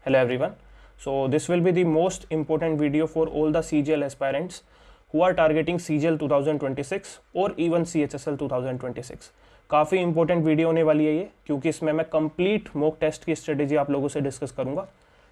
Hello everyone. So this will be the most important video for all the CGL aspirants who are targeting CGL 2026 और even CHSL 2026. काफ़ी important video होने वाली है ये, क्योंकि इसमें मैं कंप्लीट मॉक टेस्ट की स्ट्रेटेजी आप लोगों से डिस्कस करूंगा।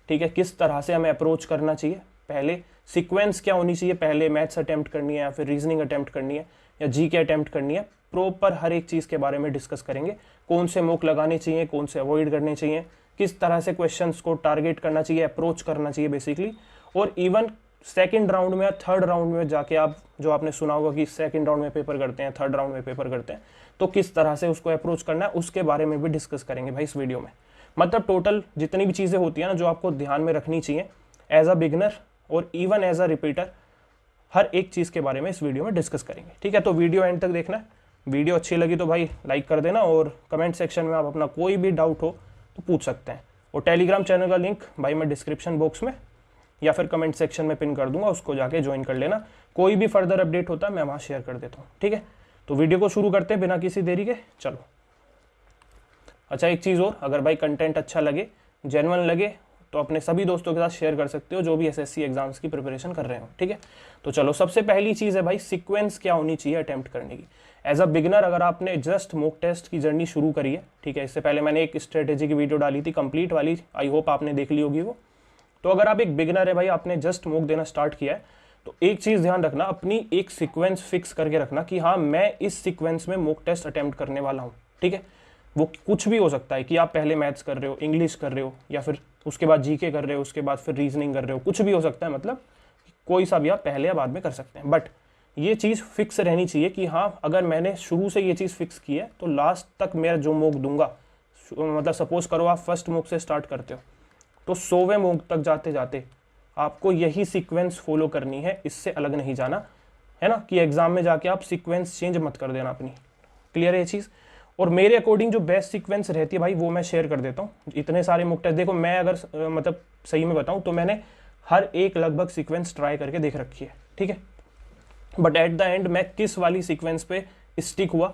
ठीक है, किस तरह से हमें अप्रोच करना चाहिए, पहले सीक्वेंस क्या होनी चाहिए, पहले मैथ्स अटेम्प्ट करनी है या फिर रीजनिंग अटेम्प्ट करनी है या जी के अटेम्प्ट करनी है, प्रॉपर हर एक चीज़ के बारे में डिस्कस करेंगे। कौन से मॉक लगाने चाहिए, कौन से अवॉइड करने चाहिए, किस तरह से क्वेश्चंस को टारगेट करना चाहिए, अप्रोच करना चाहिए बेसिकली। और इवन सेकंड राउंड में या थर्ड राउंड में जाके आप जो आपने सुना होगा कि सेकंड राउंड में पेपर करते हैं, थर्ड राउंड में पेपर करते हैं, तो किस तरह से उसको अप्रोच करना है उसके बारे में भी डिस्कस करेंगे भाई इस वीडियो में। मतलब टोटल जितनी भी चीज़ें होती हैं ना जो आपको ध्यान में रखनी चाहिए एज अ बिगनर और इवन एज अ रिपीटर, हर एक चीज़ के बारे में इस वीडियो में डिस्कस करेंगे। ठीक है, तो वीडियो एंड तक देखना है। वीडियो अच्छी लगी तो भाई लाइक कर देना और कमेंट सेक्शन में आप अपना कोई भी डाउट हो तो पूछ सकते हैं। और टेलीग्राम चैनल का लिंक भाई मैं डिस्क्रिप्शन बॉक्स में या फिर कमेंट सेक्शन में पिन कर दूंगा, उसको जाके ज्वाइन कर लेना। कोई भी फर्दर अपडेट होता है मैं वहाँ शेयर कर देता हूँ। ठीक है, तो वीडियो को शुरू करते हैं बिना किसी देरी के। चलो, अच्छा एक चीज़ और, अगर भाई कंटेंट अच्छा लगे, जेन्युइन लगे, तो अपने सभी दोस्तों के साथ शेयर कर सकते हो जो भी एसएससी एग्जाम्स की प्रिपरेशन कर रहे हो। ठीक है, तो चलो सबसे पहली चीज़ है भाई सीक्वेंस क्या होनी चाहिए अटेम्प्ट करने की। एज अ बिगिनर अगर आपने जस्ट मॉक टेस्ट की जर्नी शुरू करी है, ठीक है, इससे पहले मैंने एक स्ट्रेटेजी की वीडियो डाली थी कंप्लीट वाली, आई होप आपने देख ली होगी वो। तो अगर आप एक बिगिनर है भाई, आपने जस्ट मॉक देना स्टार्ट किया है, तो एक चीज़ ध्यान रखना, अपनी एक सीक्वेंस फिक्स करके रखना कि हाँ मैं इस सीक्वेंस में मॉक टेस्ट अटेम्प्ट करने वाला हूँ। ठीक है, वो कुछ भी हो सकता है कि आप पहले मैथ्स कर रहे हो, इंग्लिश कर रहे हो, या फिर उसके बाद जीके कर रहे हो, उसके बाद फिर रीजनिंग कर रहे हो, कुछ भी हो सकता है। मतलब कोई सा भी आप पहले या बाद में कर सकते हैं, बट ये चीज़ फिक्स रहनी चाहिए कि हाँ अगर मैंने शुरू से ये चीज़ फिक्स की है तो लास्ट तक मेरा जो मॉक दूंगा, मतलब सपोज करो आप फर्स्ट मॉक से स्टार्ट करते हो तो 100वें मॉक तक जाते जाते आपको यही सीक्वेंस फॉलो करनी है, इससे अलग नहीं जाना है ना, कि एग्जाम में जाके आप सीक्वेंस चेंज मत कर देना अपनी। क्लियर है ये चीज़? और मेरे अकॉर्डिंग जो बेस्ट सीक्वेंस रहती है भाई वो मैं शेयर कर देता हूँ। इतने सारे मॉक टेस्ट देखो, मैं अगर मतलब सही में बताऊँ तो मैंने हर एक लगभग सीक्वेंस ट्राई करके देख रखी है। ठीक है, बट एट द एंड मैं किस वाली सीक्वेंस पे स्टिक हुआ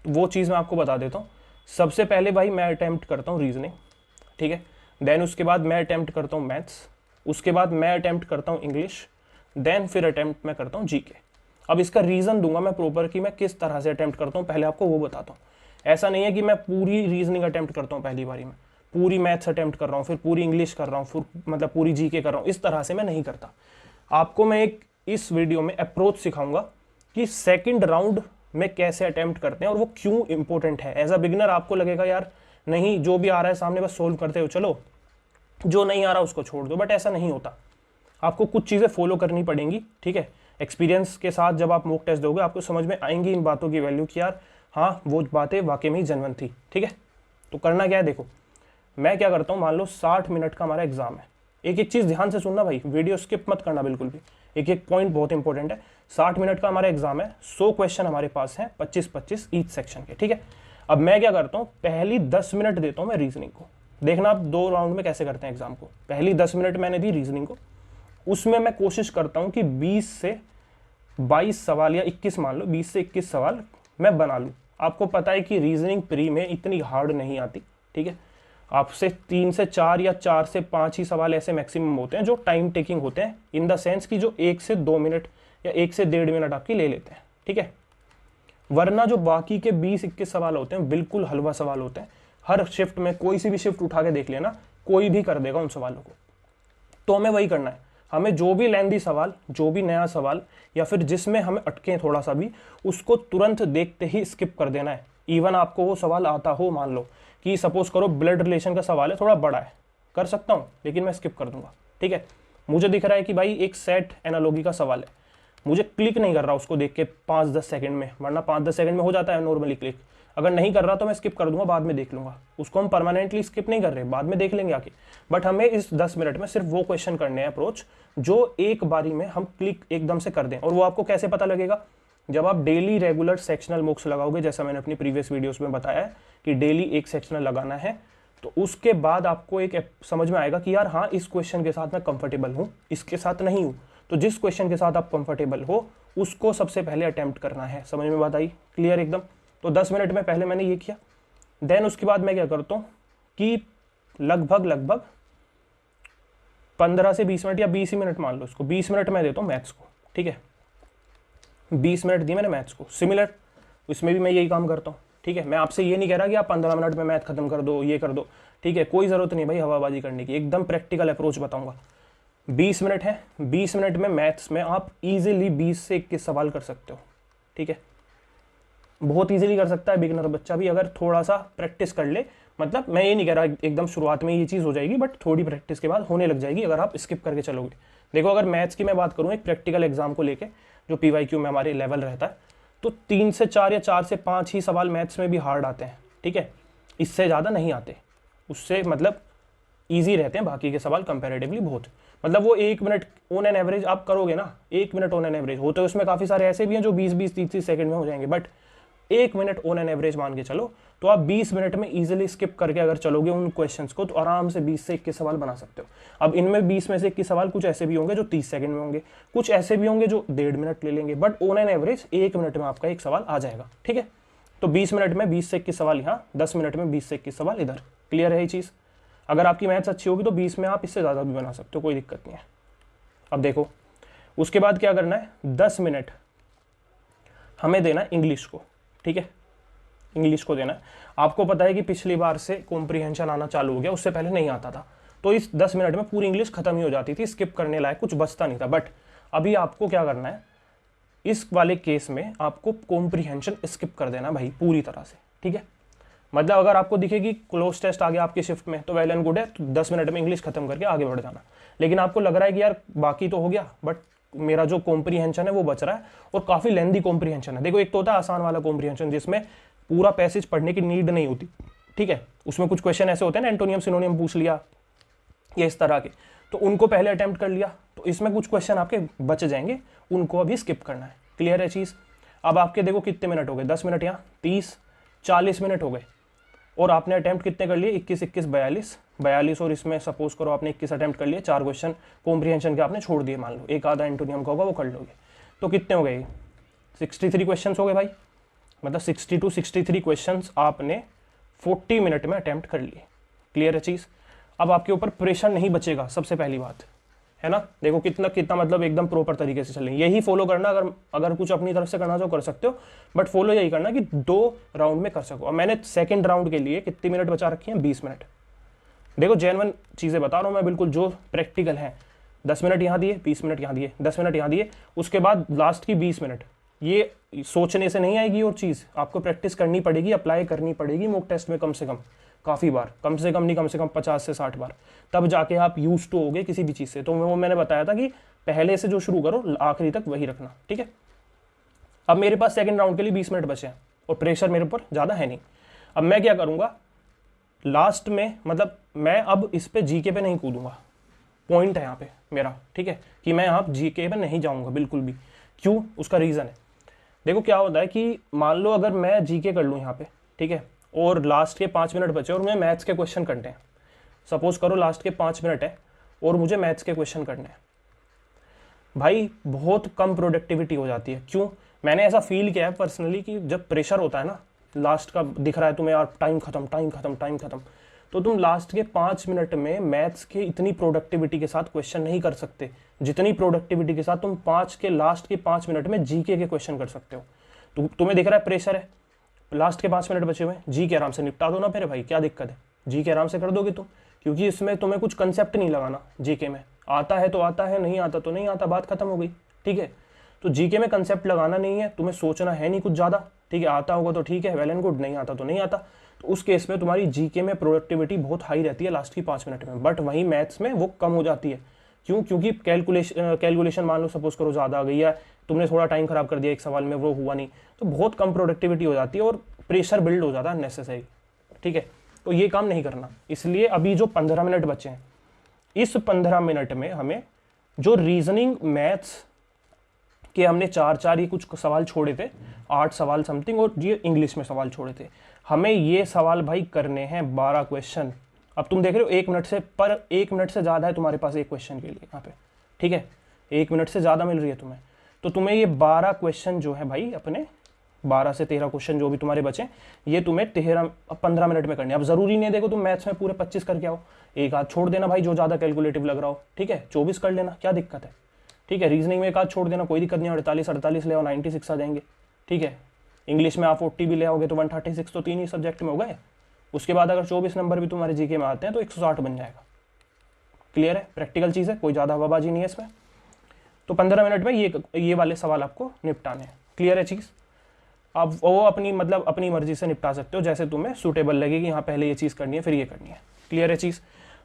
वो चीज़ मैं आपको बता देता हूँ। सबसे पहले भाई मैं अटैम्प्ट करता हूँ रीजनिंग, ठीक है, देन उसके बाद मैं अटैम्प्ट करता हूँ मैथ्स, उसके बाद मैं अटैम्प्ट करता हूँ इंग्लिश, देन फिर अटैम्प्ट मैं करता हूँ जीके। अब इसका रीज़न दूंगा मैं प्रॉपर कि मैं किस तरह से अटैम्प्ट करता हूँ, पहले आपको वो बताता हूँ। ऐसा नहीं है कि मैं पूरी रीजनिंग अटैम्प्ट करता हूँ पहली बारी में, पूरी मैथ्स अटैम्प्ट कर रहा हूँ, फिर पूरी इंग्लिश कर रहा हूँ, फिर मतलब पूरी जीके कर रहा हूँ, इस तरह से मैं नहीं करता। आपको मैं एक इस वीडियो में अप्रोच सिखाऊंगा कि सेकंड राउंड में कैसे अटेम्प्ट करते हैं और वो क्यों इंपॉर्टेंट है। एज अ बिगिनर आपको लगेगा यार नहीं जो भी आ रहा है सामने बस सोल्व करते हो चलो, जो नहीं आ रहा उसको छोड़ दो, बट ऐसा नहीं होता। आपको कुछ चीज़ें फॉलो करनी पड़ेंगी। ठीक है, एक्सपीरियंस के साथ जब आप मॉक टेस्ट दोगे आपको समझ में आएंगी इन बातों की वैल्यू कि यार हाँ वो बातें वाकई में ही जेन्युइन थी। ठीक है, तो करना क्या है, देखो मैं क्या करता हूँ, मान लो 60 मिनट का हमारा एग्जाम है। एक एक चीज़ ध्यान से सुनना भाई, वीडियो स्किप मत करना बिल्कुल भी, एक एक पॉइंट बहुत इंपॉर्टेंट है। 60 मिनट का हमारा एग्जाम है, 100 क्वेश्चन हमारे पास हैं, 25-25 ईच सेक्शन के। ठीक है, अब मैं क्या करता हूँ, पहली 10 मिनट देता हूँ मैं रीजनिंग को। देखना आप 2 राउंड में कैसे करते हैं एग्जाम को। पहली 10 मिनट मैंने दी रीजनिंग को, उसमें मैं कोशिश करता हूँ कि 20 से 22 सवाल या 21 मान लो, 20 से 21 सवाल मैं बना लूँ। आपको पता है कि रीजनिंग प्री में इतनी हार्ड नहीं आती। ठीक है, आपसे 3 से 4 या 4 से 5 ही सवाल ऐसे मैक्सिमम होते हैं जो टाइम टेकिंग होते हैं, इन द सेंस कि जो 1 से 2 मिनट या 1 से 1.5 मिनट आपकी ले लेते हैं। ठीक है, वरना जो बाकी के 20-21 सवाल होते हैं बिल्कुल हलवा सवाल होते हैं। हर शिफ्ट में कोई सी भी शिफ्ट उठा के देख लेना, कोई भी कर देगा उन सवालों को। तो हमें वही करना है, हमें जो भी लेंदी सवाल, जो भी नया सवाल या फिर जिसमें हमें अटके थोड़ा सा भी, उसको तुरंत देखते ही स्किप कर देना है। इवन आपको वो सवाल आता हो, मान लो कि सपोज करो ब्लड रिलेशन का सवाल है, थोड़ा बड़ा है, कर सकता हूँ लेकिन मैं स्किप कर दूंगा। ठीक है, मुझे दिख रहा है कि भाई एक सेट एनालॉजी का सवाल है, मुझे क्लिक नहीं कर रहा उसको देख के 5-10 सेकंड में, वरना 5-10 सेकंड में हो जाता है नॉर्मली क्लिक। अगर नहीं कर रहा तो मैं स्किप कर दूंगा, बाद में देख लूंगा। उसको हम परमानेंटली स्किप नहीं कर रहे, बाद में देख लेंगे आके। बट हमें इस 10 मिनट में सिर्फ वो क्वेश्चन करने हैं अप्रोच जो एक बारी में हम क्लिक एकदम से कर दें। और वो आपको कैसे पता लगेगा, जब आप डेली रेगुलर सेक्शनल मॉक्स लगाओगे, जैसा मैंने अपनी प्रीवियस वीडियोस में बताया है कि डेली एक सेक्शनल लगाना है, तो उसके बाद आपको एक समझ में आएगा कि यार हाँ इस क्वेश्चन के साथ मैं कंफर्टेबल हूँ, इसके साथ नहीं हूँ। तो जिस क्वेश्चन के साथ आप कंफर्टेबल हो उसको सबसे पहले अटेम्प्ट करना है। समझ में बात आई? क्लियर एकदम? तो 10 मिनट में पहले मैंने ये किया, देन उसके बाद मैं क्या करता हूँ कि लगभग 15 से 20 मिनट या 20 ही मिनट मान लो इसको, 20 मिनट मैं देता हूँ मैथ्स को, ठीक है, 20 मिनट दिए मैंने मैथ्स को। सिमिलर इसमें भी मैं यही काम करता हूँ, ठीक है। मैं आपसे ये नहीं कह रहा कि आप 15 मिनट में मैथ खत्म कर दो, ये कर दो, ठीक है, कोई ज़रूरत नहीं भाई हवाबाजी करने की, एकदम प्रैक्टिकल अप्रोच बताऊंगा। 20 मिनट है, 20 मिनट में मैथ्स में आप इजीली 20 से 21 सवाल कर सकते हो, ठीक है, बहुत इजीली कर सकता है बिगिनर बच्चा भी अगर थोड़ा सा प्रैक्टिस कर ले। मतलब मैं ये नहीं कह रहा एकदम शुरुआत में ये चीज़ हो जाएगी, बट थोड़ी प्रैक्टिस के बाद होने लग जाएगी अगर आप स्किप करके चलोगे। देखो अगर मैथ्स की मैं बात करूँ एक प्रैक्टिकल एग्जाम को लेके जो PYQ में हमारे लेवल रहता है, तो 3 से 4 या 4 से 5 ही सवाल मैथ्स में भी हार्ड आते हैं, ठीक है, इससे ज़्यादा नहीं आते, उससे मतलब ईजी रहते हैं बाकी के सवाल कंपैरेटिवली बहुत। मतलब वो 1 मिनट ऑन एन एवरेज आप करोगे ना, 1 मिनट ऑन एन एवरेज होते हैं, उसमें काफ़ी सारे ऐसे भी हैं जो 20-20 30-30 सेकंड में हो जाएंगे, but 1 minute on an average मान के चलो तो आप 20 मिनट में इजीली स्किप करके अगर चलोगे उन क्वेश्चंस को तो आराम से 20 से 21 सवाल बना सकते हो। अब इनमें 20 में से 21 सवाल कुछ ऐसे भी होंगे जो 30 सेकंड में होंगे, कुछ ऐसे भी होंगे जो 1.5 मिनट ले लेंगे, but on an average 1 minute में आपका एक सवाल आ जाएगा, ठीक है। तो 20 मिनट में 20 से 21 सवाल यहाँ, 10 मिनट में 20 से 21 सवाल इधर। क्लियर है ये चीज़? अगर आपकी मैथ्स अच्छी होगी तो 20 में आप इससे ज़्यादा भी बना सकते हो, कोई दिक्कत नहीं है। अब देखो उसके बाद क्या करना है, 10 मिनट हमें देना है इंग्लिश को, ठीक है, इंग्लिश को देना है। आपको पता है कि पिछली बार से कॉम्प्रीहेंशन आना चालू हो गया, उससे पहले नहीं आता था, तो इस 10 मिनट में पूरी इंग्लिश खत्म ही हो जाती थी, स्किप करने लायक कुछ बचता नहीं था। बट अभी आपको क्या करना है, इस वाले केस में आपको कॉम्प्रीहेंशन स्किप कर देना भाई पूरी तरह से, ठीक है। मतलब अगर आपको दिखे कि क्लोज टेस्ट आ गया आपके शिफ्ट में तो वेल एंड गुड है, तो 10 मिनट में इंग्लिश खत्म करके आगे बढ़ जाना। लेकिन आपको लग रहा है कि यार बाकी तो हो गया बट मेरा जो कॉम्प्रीहेंशन है वो बच रहा है और काफ़ी लेंदी कॉम्प्रीहेंशन है। देखो एक तो होता है आसान वाला कॉम्प्रीहेंशन जिसमें पूरा पैसेज पढ़ने की नीड नहीं होती, ठीक है, उसमें कुछ क्वेश्चन ऐसे होते हैं ना, एंटोनियम सिनोनियम पूछ लिया या इस तरह के, तो उनको पहले अटेम्प्ट कर लिया, तो इसमें कुछ क्वेश्चन आपके बच जाएंगे, उनको अभी स्किप करना है। क्लियर है चीज़? अब आपके देखो कितने मिनट हो गए, 10 मिनट यहाँ 30 40 मिनट हो गए और आपने अटेम्प्ट कितने कर लिए, 21 21 42 और इसमें सपोज करो आपने 21 अटेम्प्ट कर लिए, 4 क्वेश्चन कॉम्प्रीहेंशन के आपने छोड़ दिए, मान लो एक आधा एंटोनियम का होगा वो कर लोगे, तो कितने हो गए, 63 क्वेश्चन हो गए भाई। मतलब 60 to 63 क्वेश्चन आपने 40 मिनट में अटेम्प्ट कर लिए। क्लियर है चीज़? अब आपके ऊपर प्रेशर नहीं बचेगा, सबसे पहली बात है ना। देखो कितना कितना मतलब एकदम प्रॉपर तरीके से चलें, यही फॉलो करना, अगर कुछ अपनी तरफ से करना तो कर सकते हो, बट फॉलो यही करना कि 2 राउंड में कर सको। और मैंने सेकंड राउंड के लिए कितनी मिनट बचा रखी हैं, 20 मिनट। देखो जेन्युइन चीज़ें बता रहा हूँ मैं, बिल्कुल जो प्रैक्टिकल है। 10 मिनट यहाँ दिए, 20 मिनट यहाँ दिए, 10 मिनट यहाँ दिए, उसके बाद लास्ट की 20 मिनट। ये सोचने से नहीं आएगी और चीज़ आपको प्रैक्टिस करनी पड़ेगी, अप्लाई करनी पड़ेगी मॉक टेस्ट में कम से कम काफ़ी बार, कम से कम नहीं कम से कम 50 से 60 बार, तब जाके आप यूज टू होगे किसी भी चीज़ से। तो वो मैंने बताया था कि पहले से जो शुरू करो आखिरी तक वही रखना, ठीक है। अब मेरे पास सेकंड राउंड के लिए 20 मिनट बचे हैं और प्रेशर मेरे ऊपर ज़्यादा है नहीं। अब मैं क्या करूँगा लास्ट में, मतलब मैं अब इस पे जीके पे नहीं कूदूंगा, पॉइंट है यहाँ पे मेरा, ठीक है, कि मैं यहाँ जीके पे नहीं जाऊँगा बिल्कुल भी। क्यों? उसका रीज़न है, देखो क्या होता है कि मान लो अगर मैं जीके कर लूँ यहाँ पे, ठीक है, और लास्ट के 5 मिनट बचे और मुझे मैथ्स के क्वेश्चन करने हैं, सपोज करो लास्ट के 5 मिनट है और मुझे मैथ्स के क्वेश्चन करने हैं, भाई बहुत कम प्रोडक्टिविटी हो जाती है। क्यों? मैंने ऐसा फील किया है पर्सनली कि जब प्रेशर होता है ना, लास्ट का दिख रहा है तुम्हें यार टाइम खत्म, तो तुम लास्ट के 5 मिनट में मैथ्स के इतनी प्रोडक्टिविटी के साथ क्वेश्चन नहीं कर सकते जितनी प्रोडक्टिविटी के साथ तुम लास्ट के 5 मिनट में जीके के क्वेश्चन कर सकते हो। तुम्हें दिख रहा है प्रेशर है, लास्ट के 5 मिनट बचे हुए, जी के आराम से निपटा दो ना फिर भाई, क्या दिक्कत है, जी के आराम से कर दोगे तुम, क्योंकि इसमें तुम्हें कुछ कंसेप्ट नहीं लगाना। जीके में आता है तो आता है, नहीं आता तो नहीं आता, बात खत्म हो गई, ठीक है। तो जीके में कंसेप्ट लगाना नहीं है, तुम्हें सोचना है नहीं कुछ ज़्यादा, ठीक है, आता होगा तो ठीक है, वेल एंड गुड, नहीं आता तो नहीं आता। तो उस केस में तुम्हारी जीके में प्रोडक्टिविटी बहुत हाई रहती है लास्ट की 5 मिनट में, बट वहीं मैथ्स में वो कम हो जाती है। क्यों? क्योंकि कैलकुलेशन मान लो सपोज करो ज़्यादा आ गई है, तुमने थोड़ा टाइम खराब कर दिया एक सवाल में, वो हुआ नहीं, तो बहुत कम प्रोडक्टिविटी हो जाती है और प्रेशर बिल्ड हो जाता है नेसेसरी, ठीक है। तो ये काम नहीं करना, इसलिए अभी जो 15 मिनट बचे हैं, इस 15 मिनट में हमें जो रीजनिंग मैथ्स के हमने 4 ही कुछ सवाल छोड़े थे, 8 सवाल समथिंग, और ये इंग्लिश में सवाल छोड़े थे, हमें ये सवाल भाई करने हैं 12 क्वेश्चन। अब तुम देख रहे हो 1 मिनट से, पर 1 मिनट से ज़्यादा है तुम्हारे पास एक क्वेश्चन के लिए यहाँ पे, ठीक है, 1 मिनट से ज़्यादा मिल रही है तुम्हें, तो तुम्हें ये 12 क्वेश्चन जो है भाई अपने 12 से 13 क्वेश्चन जो भी तुम्हारे बचे, ये तुम्हें 15 मिनट में करने। अब जरूरी नहीं है देखो तुम मैथ्स में पूरे 25 करके आओ, एक आध छोड़ देना भाई जो ज़्यादा कैलकुलेटिव लग रहा हो, ठीक है, 24 कर लेना, क्या दिक्कत है, ठीक है। रीजनिंग में एक आध छोड़ देना, कोई दिक्कत नहीं है, 48 ले आओ, 96 आ जाएंगे, ठीक है। इंग्लिश में आप 40 भी ले आओगे तो 136, तो 3 ही सब्जेक्ट में हो गए। उसके बाद अगर 24 नंबर भी तुम्हारे जीके में आते हैं तो 160 बन जाएगा। क्लियर है, प्रैक्टिकल चीज़ है, कोई ज़्यादा हवाबाजी नहीं है इसमें। तो 15 मिनट में ये वाले सवाल आपको निपटाने हैं। क्लियर है चीज़। आप वो अपनी मर्जी से निपटा सकते हो, जैसे तुम्हें सूटेबल लगे कि हाँ पहले ये चीज़ करनी है फिर ये करनी है। क्लियर है चीज़।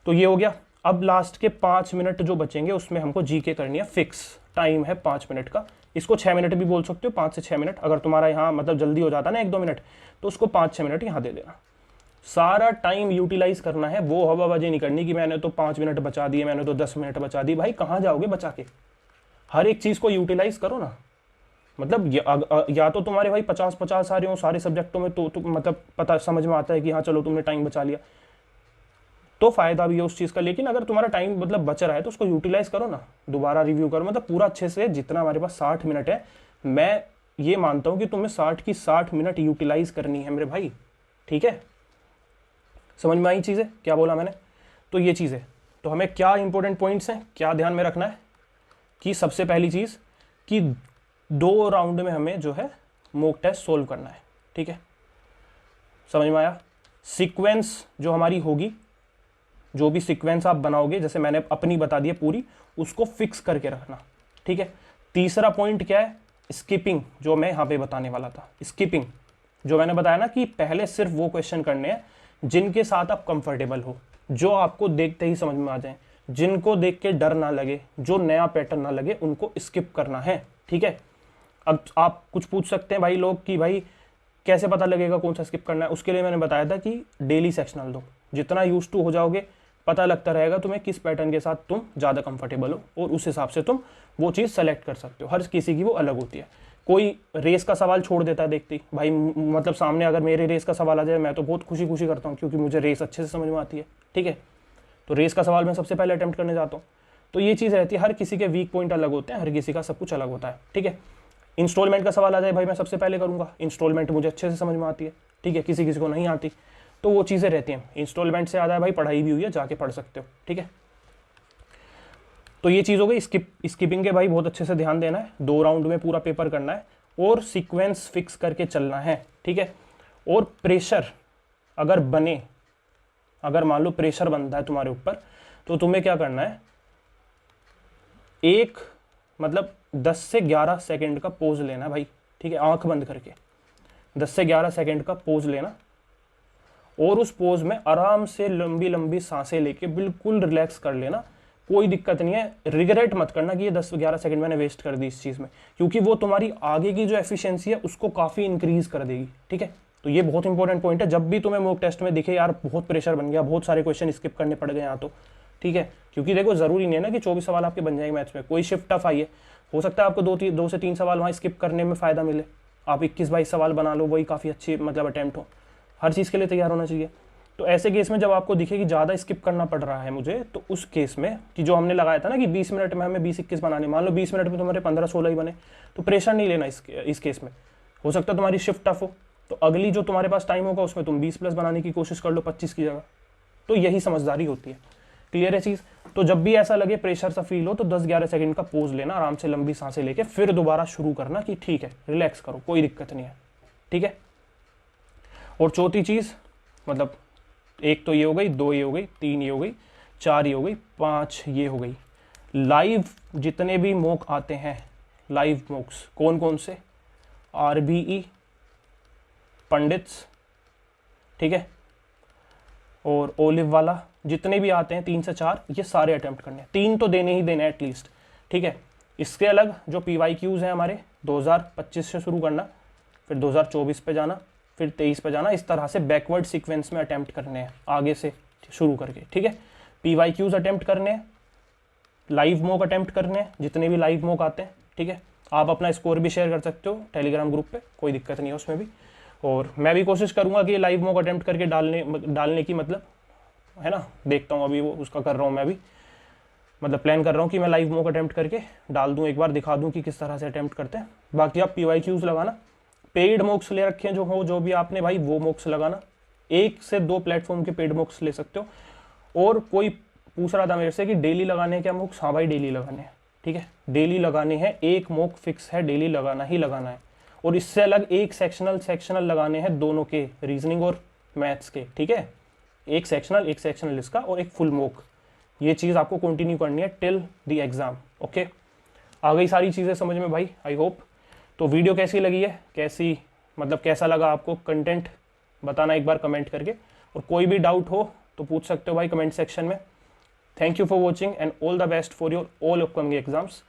तो ये हो गया। अब लास्ट के 5 मिनट जो बचेंगे उसमें हमको जीके करनी है। फिक्स टाइम है 5 मिनट का, इसको 6 मिनट भी बोल सकते हो, 5 से 6 मिनट। अगर तुम्हारा यहाँ जल्दी हो जाता है ना 1-2 मिनट, तो उसको 5-6 मिनट यहाँ दे देना। सारा टाइम यूटिलाइज करना है, वो हवाबाजी नहीं करनी कि मैंने तो 5 मिनट बचा दिए, मैंने तो 10 मिनट बचा दी। भाई कहाँ जाओगे बचा के, हर एक चीज़ को यूटिलाइज करो ना। या तो तुम्हारे भाई 50-50 आ रहे हो सारे सब्जेक्टों में, तो पता समझ में आता है कि हाँ चलो तुमने टाइम बचा लिया, तो फायदा भी है उस चीज़ का। लेकिन अगर तुम्हारा टाइम बच रहा है तो उसको यूटिलाइज करो ना, दोबारा रिव्यू करो, पूरा अच्छे से। जितना हमारे पास 60 मिनट है, मैं ये मानता हूँ कि तुम्हें 60 की 60 मिनट यूटिलाइज करनी है मेरे भाई, ठीक है। समझ में आई चीज़ें, क्या बोला मैंने। तो ये चीज़ है। तो हमें क्या इंपॉर्टेंट पॉइंट्स हैं, क्या ध्यान में रखना है कि सबसे पहली चीज़ कि 2 राउंड में हमें जो है मॉक टेस्ट सोल्व करना है, ठीक है। समझ में आया। सीक्वेंस जो हमारी होगी, जो भी सीक्वेंस आप बनाओगे, जैसे मैंने अपनी बता दी है पूरी, उसको फिक्स करके रखना, ठीक है। तीसरा पॉइंट क्या है, स्किपिंग, जो मैं यहाँ पे बताने वाला था। स्किपिंग जो मैंने बताया ना कि पहले सिर्फ वो क्वेश्चन करने हैं जिनके साथ आप कंफर्टेबल हो, जो आपको देखते ही समझ में आ जाए, जिनको देख के डर ना लगे, जो नया पैटर्न ना लगे, उनको स्किप करना है, ठीक है। अब आप कुछ पूछ सकते हैं भाई लोग कि भाई कैसे पता लगेगा कौन सा स्किप करना है। उसके लिए मैंने बताया था कि डेली सेक्शनल दो, जितना यूज टू हो जाओगे पता लगता रहेगा तुम्हें किस पैटर्न के साथ तुम ज़्यादा कंफर्टेबल हो, और उस हिसाब से तुम वो चीज़ सेलेक्ट कर सकते हो। हर किसी की वो अलग होती है। कोई रेस का सवाल छोड़ देता है देखते ही, भाई सामने अगर मेरे रेस का सवाल आ जाए, मैं तो बहुत खुशी खुशी करता हूँ क्योंकि मुझे रेस अच्छे से समझ में आती है, ठीक है। तो रेस का सवाल मैं सबसे पहले अटेम्प्ट करने जाता हूँ। तो ये चीज़ रहती है, हर किसी के वीक पॉइंट अलग होते हैं, हर किसी का सब कुछ अलग होता है, ठीक है। इंस्टॉलमेंट का सवाल आ जाए, भाई मैं सबसे पहले करूँगा, इंस्टॉलमेंट मुझे अच्छे से समझ में आती है, ठीक है, किसी किसी को नहीं आती। तो वो चीज़ें रहती हैं। इंस्टॉलमेंट से आता है भाई पढ़ाई भी हुई है, जाके पढ़ सकते हो, ठीक है। तो ये चीज़ हो गई। स्किपिंग के भाई बहुत अच्छे से ध्यान देना है, 2 राउंड में पूरा पेपर करना है और सीक्वेंस फिक्स करके चलना है, ठीक है। और प्रेशर अगर बने, अगर मान लो प्रेशर बनता है तुम्हारे ऊपर, तो तुम्हें क्या करना है, 10 से 11 सेकेंड का पोज लेना भाई, ठीक है, आंख बंद करके 10 से 11 सेकेंड का पोज लेना, और उस पोज में आराम से लंबी लंबी सांसें लेके बिल्कुल रिलैक्स कर लेना। कोई दिक्कत नहीं है, रिग्रेट मत करना कि ये 10-11 सेकंड मैंने वेस्ट कर दी इस चीज़ में, क्योंकि वो तुम्हारी आगे की जो एफिशिएंसी है उसको काफ़ी इंक्रीज कर देगी, ठीक है। तो ये बहुत इंपॉर्टेंट पॉइंट है। जब भी तुम्हें मॉक टेस्ट में दिखे यार बहुत प्रेशर बन गया, बहुत सारे क्वेश्चन स्किप करने पड़ गए यहाँ, तो ठीक है, क्योंकि देखो ज़रूरी नहीं है ना कि 24 सवाल आपके बन जाएंगे मैथ्स में। कोई शिफ्ट टफ आई है, हो सकता है आपको 2 से 3 सवाल वहाँ स्किप करने में फ़ायदा मिले, आप 21-22 सवाल बना लो, वही काफ़ी अच्छी अटैम्प्ट हो। हर चीज़ के लिए तैयार होना चाहिए। तो ऐसे केस में जब आपको दिखे कि ज़्यादा स्किप करना पड़ रहा है मुझे, तो उस केस में कि जो हमने लगाया था ना कि 20 मिनट में हमें 20-21 बनाने, मान लो 20 मिनट में तुम्हारे 15-16 ही बने, तो प्रेशर नहीं लेना इस केस में। हो सकता है तुम्हारी शिफ्ट टफ हो, तो अगली जो तुम्हारे पास टाइम होगा उसमें तुम 20+ बनाने की कोशिश कर लो 25 की जगह। तो यही समझदारी होती है। क्लियर है चीज़। तो जब भी ऐसा लगे प्रेशर सा फील हो, तो 10-11 सेकंड का पोज लेना, आराम से लंबी सांसें लेके फिर दोबारा शुरू करना कि ठीक है रिलैक्स करो, कोई दिक्कत नहीं है, ठीक है। और चौथी चीज़, एक तो ये हो गई, 2 ये हो गई, 3 ये हो गई, 4 ये हो गई, 5 ये हो गई। लाइव जितने भी मॉक आते हैं, लाइव मॉक्स कौन कौन से, RBE, पंडित्स, ठीक है, और ओलिव वाला, जितने भी आते हैं 3 से 4, ये सारे अटेम्प्ट करने हैं। 3 तो देने ही देने हैं एटलीस्ट, ठीक है। इसके अलग जो PYQs हैं हमारे, 2025 से शुरू करना, फिर 2024 पे जाना, फिर 23 पे जाना, इस तरह से बैकवर्ड सीक्वेंस में अटेम्प्ट करने हैं, आगे से शुरू करके, ठीक है। PYQs अटेम्प्ट करने हैं, लाइव मॉक अटेम्प्ट करने हैं, जितने भी लाइव मॉक आते हैं, ठीक है। आप अपना स्कोर भी शेयर कर सकते हो टेलीग्राम ग्रुप पे, कोई दिक्कत नहीं है उसमें भी। और मैं भी कोशिश करूँगा कि लाइव मॉक अटेम्प्ट करके डालने की है ना, देखता हूँ अभी वो उसका कर रहा हूँ मैं भी, प्लान कर रहा हूँ कि मैं लाइव मॉक अटेम्प्ट करके डाल दूँ, एक बार दिखा दूँ कि किस तरह से अटेम्प्ट करते हैं। बाकी आप PYQs लगाना, पेड मॉक्स ले रखे हैं जो भी आपने भाई, वो मॉक्स लगाना। 1 से 2 प्लेटफॉर्म के पेड मॉक्स ले सकते हो। और कोई पूछ रहा था मेरे से कि डेली लगाने हैं क्या मॉक्स? हाँ भाई, डेली लगाने हैं, ठीक है, डेली लगाने हैं। एक मॉक फिक्स है, डेली लगाना ही लगाना है। और इससे अलग एक सेक्शनल लगाने हैं, दोनों के, रीजनिंग और मैथ्स के, ठीक है। एक सेक्शनल इसका और एक फुल मॉक। ये चीज़ आपको कंटिन्यू करनी है टिल द एग्जाम। ओके, आ गई सारी चीज़ें समझ में भाई, आई होप। तो वीडियो कैसी लगी है, कैसा लगा आपको कंटेंट, बताना एक बार कमेंट करके। और कोई भी डाउट हो तो पूछ सकते हो भाई कमेंट सेक्शन में। Thank you for watching and all the best for your all upcoming exams.